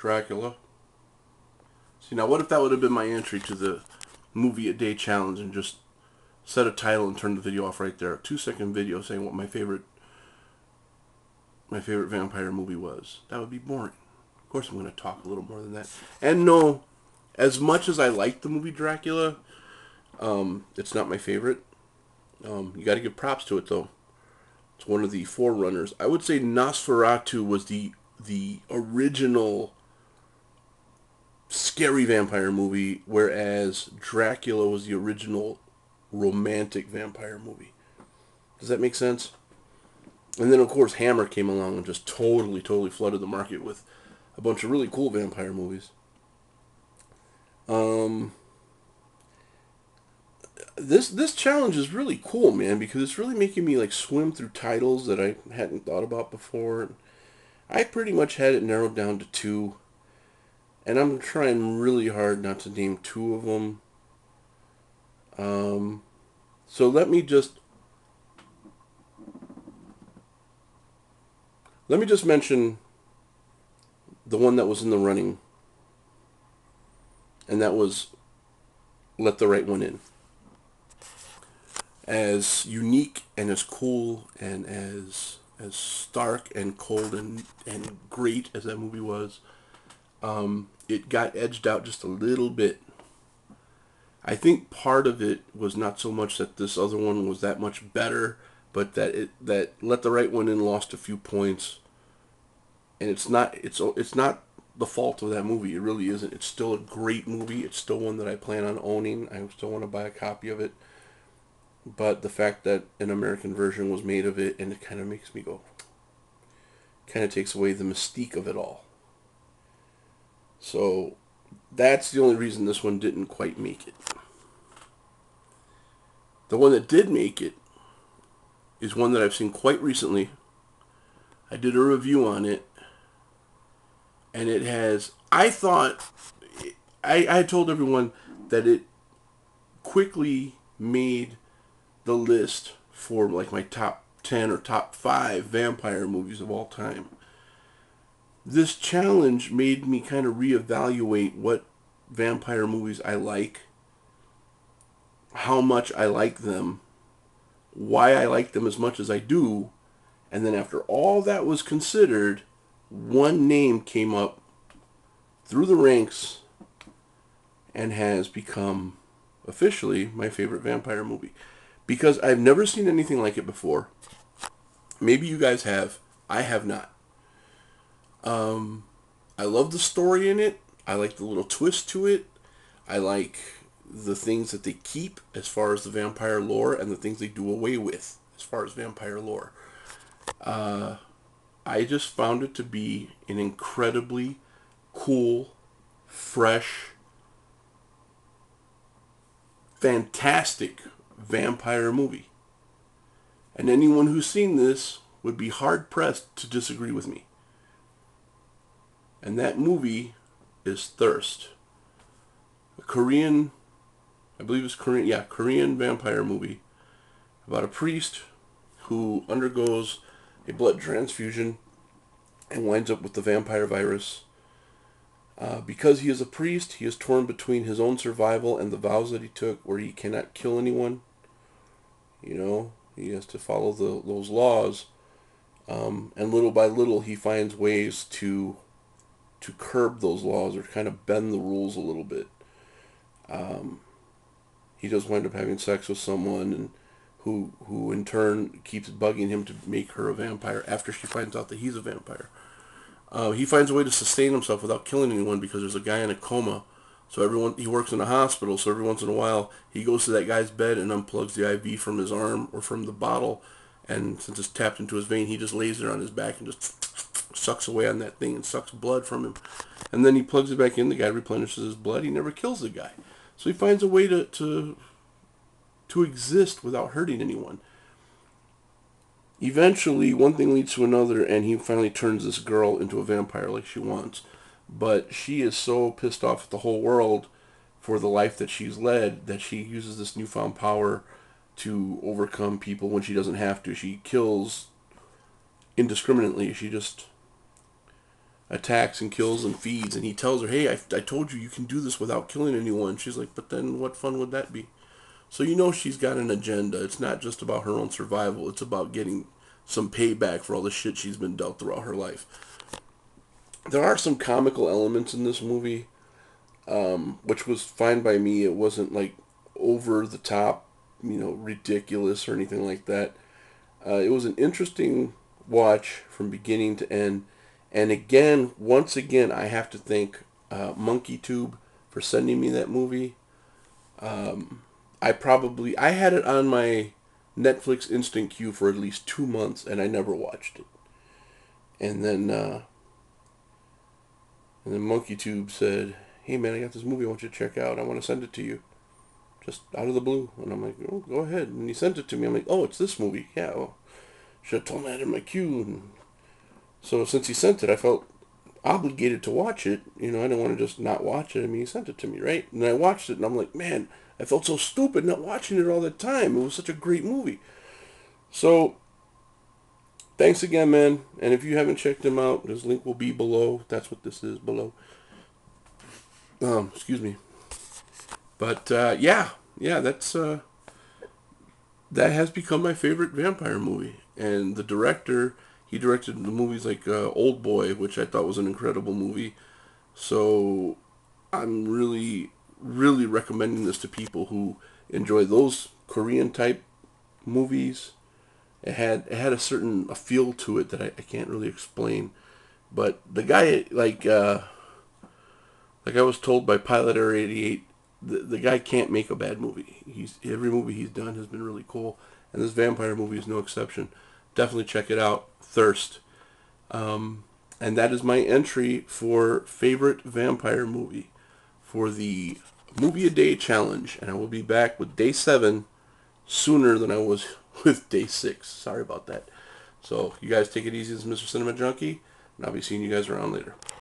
Dracula. See, now what if that would have been my entry to the movie a day challenge and just set a title and turn the video off right there? A 2-second video saying what my favorite vampire movie was. That would be boring. Of course I'm going to talk a little more than that. And no, as much as I like the movie Dracula, it's not my favorite. You got to give props to it though. It's one of the forerunners. I would say Nosferatu was the original scary vampire movie, whereas Dracula was the original romantic vampire movie. Does that make sense? And then, of course, Hammer came along and just totally flooded the market with a bunch of really cool vampire movies. This challenge is really cool, man, because it's really making me like swim through titles that I hadn't thought about before. I pretty much had it narrowed down to 2, and I'm trying really hard not to name 2 of them. So let me just mention the one that was in the running, and that was Let the Right One In. As unique and as cool and as stark and cold and great as that movie was, it got edged out just a little bit. I think part of it was not so much that this other one was that much better, but that Let the Right One In lost a few points. And it's not the fault of that movie. It really isn't. It's still a great movie. It's still one that I plan on owning. I still want to buy a copy of it. But the fact that an American version was made of it, and it kind of makes me go, kind of takes away the mystique of it all. So that's the only reason this one didn't quite make it. The one that did make it is one that I've seen quite recently. I did a review on it, and it has, I told everyone that it quickly made the list for like my top 10 or top 5 vampire movies of all time. This challenge made me kind of reevaluate what vampire movies I like, how much I like them, why I like them as much as I do, and then after all that was considered, one name came up through the ranks and has become officially my favorite vampire movie. Because I've never seen anything like it before. Maybe you guys have. I have not. I love the story in it. I like the little twist to it. I like the things that they keep as far as the vampire lore and the things they do away with as far as vampire lore. I just found it to be an incredibly cool, fresh, fantastic vampire movie. And anyone who's seen this would be hard-pressed to disagree with me. And that movie is Thirst. A Korean, I believe it's Korean, Korean vampire movie about a priest who undergoes a blood transfusion and winds up with the vampire virus. Because he is a priest, he is torn between his own survival and the vows that he took where he cannot kill anyone. You know, he has to follow those laws. And little by little, he finds ways to curb those laws or kind of bend the rules a little bit. He does wind up having sex with someone and who in turn keeps bugging him to make her a vampire after she finds out that he's a vampire. He finds a way to sustain himself without killing anyone because there's a guy in a coma. So he works in a hospital, so every once in a while he goes to that guy's bed and unplugs the IV from his arm or from the bottle, and since it's tapped into his vein, he just lays there on his back and just sucks away on that thing and sucks blood from him. And then he plugs it back in, the guy replenishes his blood, he never kills the guy. So he finds a way to exist without hurting anyone. Eventually, one thing leads to another, and he finally turns this girl into a vampire like she wants. But she is so pissed off at the whole world for the life that she's led that she uses this newfound power to overcome people when she doesn't have to. She kills indiscriminately. She just attacks and kills and feeds, and he tells her, hey, I told you can do this without killing anyone. She's like, but then what fun would that be? So you know she's got an agenda. It's not just about her own survival. It's about getting some payback for all the shit she's been dealt throughout her life. There are some comical elements in this movie, which was fine by me. It wasn't like over the top, ridiculous or anything like that. It was an interesting watch from beginning to end. And again, once again, I have to thank MonkeyTube for sending me that movie. I had it on my Netflix instant queue for at least 2 months, and I never watched it. And then, MonkeyTube said, "Hey man, I got this movie I want you to check out. I want to send it to you, just out of the blue." And I'm like, "Oh, go ahead." And he sent it to me. I'm like, "Oh, it's this movie. Yeah, well, should have told me I had it in my queue." And so since he sent it, I felt obligated to watch it. I didn't want to just not watch it. I mean, he sent it to me, right? And I watched it, and I'm like, man, I felt so stupid not watching it all the time. It was such a great movie. So, thanks again, man. And if you haven't checked him out, his link will be below. That's what this is, below. Excuse me. But, yeah, that has become my favorite vampire movie. And the director, he directed the movies like Old Boy, which I thought was an incredible movie. So I'm really, really recommending this to people who enjoy those Korean type movies. It had a feel to it that I can't really explain. But the guy, like I was told by Pilot Air 88, the guy can't make a bad movie. Every movie he's done has been really cool, and this vampire movie is no exception. Definitely check it out. Thirst. And that is my entry for favorite vampire movie for the Movie a Day Challenge. And I will be back with day 7 sooner than I was with day 6. Sorry about that. So you guys take it easy. This is Mr. Cinema Junkie, and I'll be seeing you guys around later.